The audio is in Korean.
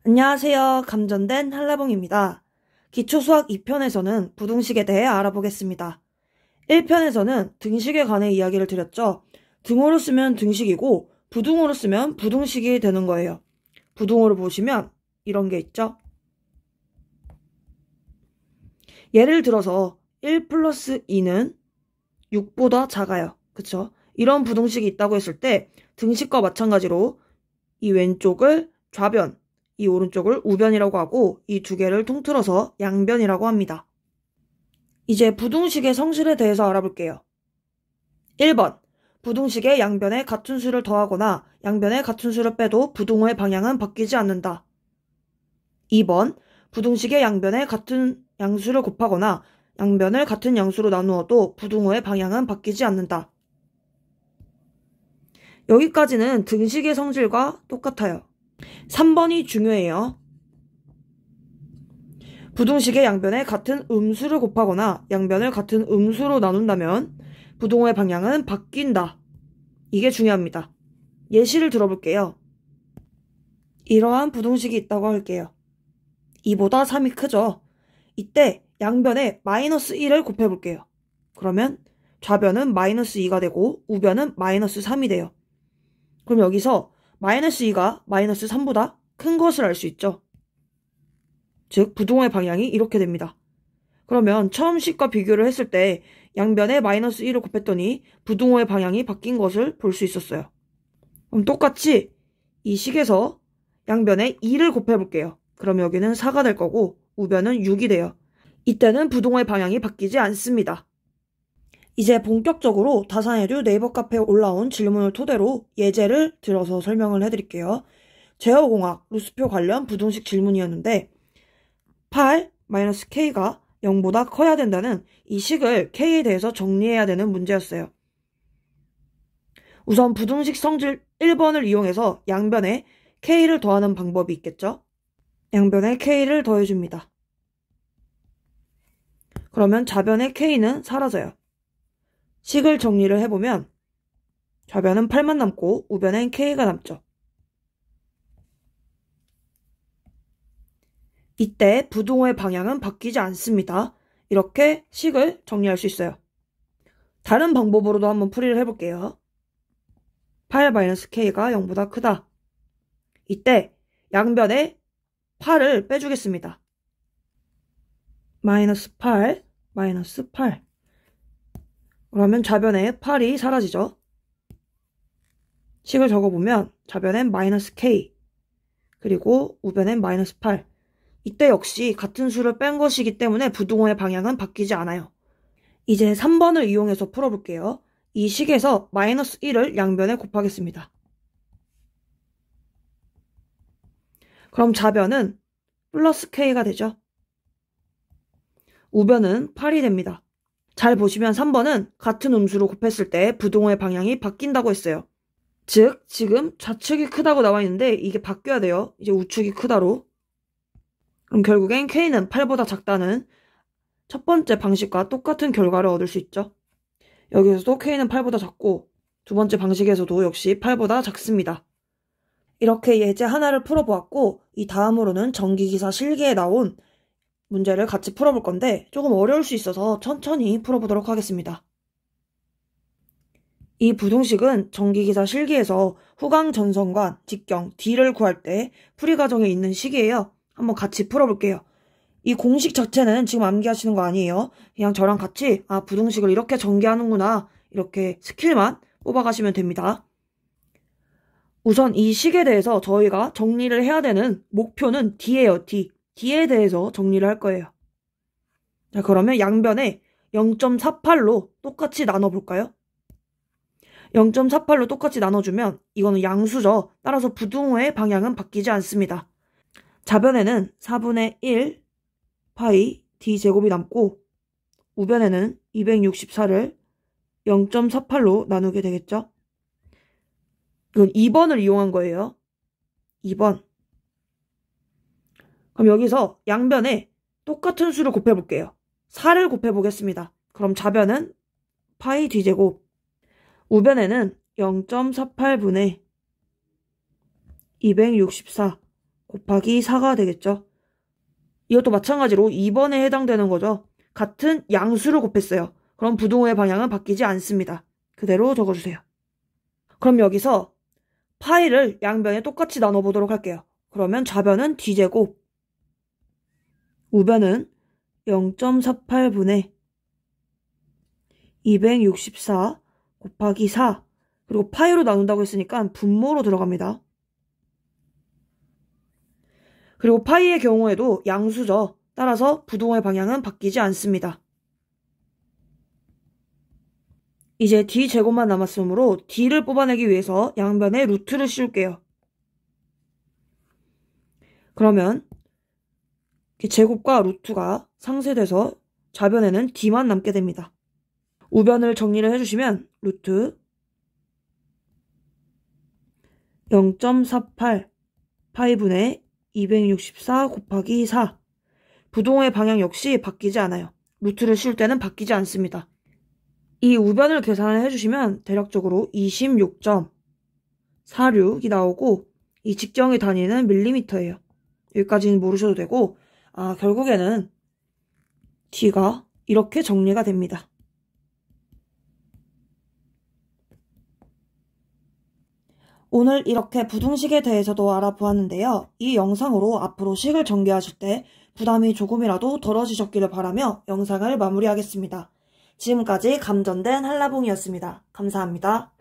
안녕하세요. 감전된 한라봉입니다. 기초수학 2편에서는 부등식에 대해 알아보겠습니다. 1편에서는 등식에 관해 이야기를 드렸죠. 등호로 쓰면 등식이고 부등호로 쓰면 부등식이 되는 거예요. 부등호를 보시면 이런 게 있죠. 예를 들어서 1 플러스 2는 6보다 작아요. 그쵸? 이런 부등식이 있다고 했을 때 등식과 마찬가지로 이 왼쪽을 좌변, 이 오른쪽을 우변이라고 하고 이 두 개를 통틀어서 양변이라고 합니다. 이제 부등식의 성질에 대해서 알아볼게요. 1번. 부등식의 양변에 같은 수를 더하거나 양변에 같은 수를 빼도 부등호의 방향은 바뀌지 않는다. 2번. 부등식의 양변에 같은 양수를 곱하거나 양변을 같은 양수로 나누어도 부등호의 방향은 바뀌지 않는다. 여기까지는 등식의 성질과 똑같아요. 3번이 중요해요. 부등식의 양변에 같은 음수를 곱하거나 양변을 같은 음수로 나눈다면 부등호의 방향은 바뀐다. 이게 중요합니다. 예시를 들어볼게요. 이러한 부등식이 있다고 할게요. 2보다 3이 크죠? 이때 양변에 마이너스 1을 곱해볼게요. 그러면 좌변은 마이너스 2가 되고 우변은 마이너스 3이 돼요. 그럼 여기서 마이너스 2가 마이너스 3보다 큰 것을 알 수 있죠. 즉 부등호의 방향이 이렇게 됩니다. 그러면 처음 식과 비교를 했을 때 양변에 마이너스 1을 곱했더니 부등호의 방향이 바뀐 것을 볼 수 있었어요. 그럼 똑같이 이 식에서 양변에 2를 곱해볼게요. 그럼 여기는 4가 될 거고 우변은 6이 돼요. 이때는 부등호의 방향이 바뀌지 않습니다. 이제 본격적으로 다산에듀 네이버 카페에 올라온 질문을 토대로 예제를 들어서 설명을 해드릴게요. 제어공학, 루스표 관련 부등식 질문이었는데 8-k가 0보다 커야 된다는 이 식을 k에 대해서 정리해야 되는 문제였어요. 우선 부등식 성질 1번을 이용해서 양변에 k를 더하는 방법이 있겠죠? 양변에 k를 더해줍니다. 그러면 좌변의 k는 사라져요. 식을 정리를 해보면 좌변은 8만 남고 우변엔 k가 남죠. 이때 부등호의 방향은 바뀌지 않습니다. 이렇게 식을 정리할 수 있어요. 다른 방법으로도 한번 풀이를 해볼게요. 8-k가 0보다 크다. 이때 양변에 8을 빼주겠습니다. 마이너스 8, 마이너스 8. 그러면 좌변에 8이 사라지죠. 식을 적어보면 좌변엔 마이너스 k, 그리고 우변엔 마이너스 8. 이때 역시 같은 수를 뺀 것이기 때문에 부등호의 방향은 바뀌지 않아요. 이제 3번을 이용해서 풀어볼게요. 이 식에서 마이너스 1을 양변에 곱하겠습니다. 그럼 좌변은 플러스 k가 되죠. 우변은 8이 됩니다. 잘 보시면 3번은 같은 음수로 곱했을 때 부등호의 방향이 바뀐다고 했어요. 즉 지금 좌측이 크다고 나와 있는데 이게 바뀌어야 돼요. 이제 우측이 크다로. 그럼 결국엔 k는 8보다 작다는 첫 번째 방식과 똑같은 결과를 얻을 수 있죠. 여기서도 k는 8보다 작고 두 번째 방식에서도 역시 8보다 작습니다. 이렇게 예제 하나를 풀어보았고 이 다음으로는 전기기사 실기에 나온 문제를 같이 풀어볼 건데 조금 어려울 수 있어서 천천히 풀어보도록 하겠습니다. 이 부등식은 전기기사 실기에서 후광전선관, 직경, D를 구할 때 풀이 과정에 있는 식이에요. 한번 같이 풀어볼게요. 이 공식 자체는 지금 암기하시는 거 아니에요. 그냥 저랑 같이 부등식을 이렇게 전개하는구나 이렇게 스킬만 뽑아가시면 됩니다. 우선 이 식에 대해서 저희가 정리를 해야 되는 목표는 D예요. D에 대해서 정리를 할 거예요. 자, 그러면 양변에 0.48로 똑같이 나눠볼까요? 0.48로 똑같이 나눠주면 이거는 양수죠. 따라서 부등호의 방향은 바뀌지 않습니다. 좌변에는 4분의 1 파이 d제곱이 남고 우변에는 264를 0.48로 나누게 되겠죠. 이건 2번을 이용한 거예요. 2번. 그럼 여기서 양변에 똑같은 수를 곱해볼게요. 4를 곱해보겠습니다. 그럼 좌변은 파이 d제곱, 우변에는 0.48분의 264 곱하기 4가 되겠죠. 이것도 마찬가지로 2번에 해당되는 거죠. 같은 양수를 곱했어요. 그럼 부동호의 방향은 바뀌지 않습니다. 그대로 적어주세요. 그럼 여기서 파이를 양변에 똑같이 나눠보도록 할게요. 그러면 좌변은 D제곱, 우변은 0.48분의 264 곱하기 4, 그리고 파이로 나눈다고 했으니까 분모로 들어갑니다. 그리고 파이의 경우에도 양수죠. 따라서 부동호의 방향은 바뀌지 않습니다. 이제 D제곱만 남았으므로 D를 뽑아내기 위해서 양변에 루트를 씌울게요. 그러면 제곱과 루트가 상쇄돼서 좌변에는 D만 남게 됩니다. 우변을 정리를 해주시면 루트 0.48 파이분의 264 곱하기 4. 부동호의 방향 역시 바뀌지 않아요. 루트를 씌울 때는 바뀌지 않습니다. 이 우변을 계산을 해주시면 대략적으로 26.46이 나오고 이 직정의 단위는 밀리미터예요. 여기까지는 모르셔도 되고 결국에는 D가 이렇게 정리가 됩니다. 오늘 이렇게 부등식에 대해서도 알아보았는데요. 이 영상으로 앞으로 식을 전개하실 때 부담이 조금이라도 덜어지셨기를 바라며 영상을 마무리하겠습니다. 지금까지 감전된 한라봉이었습니다. 감사합니다.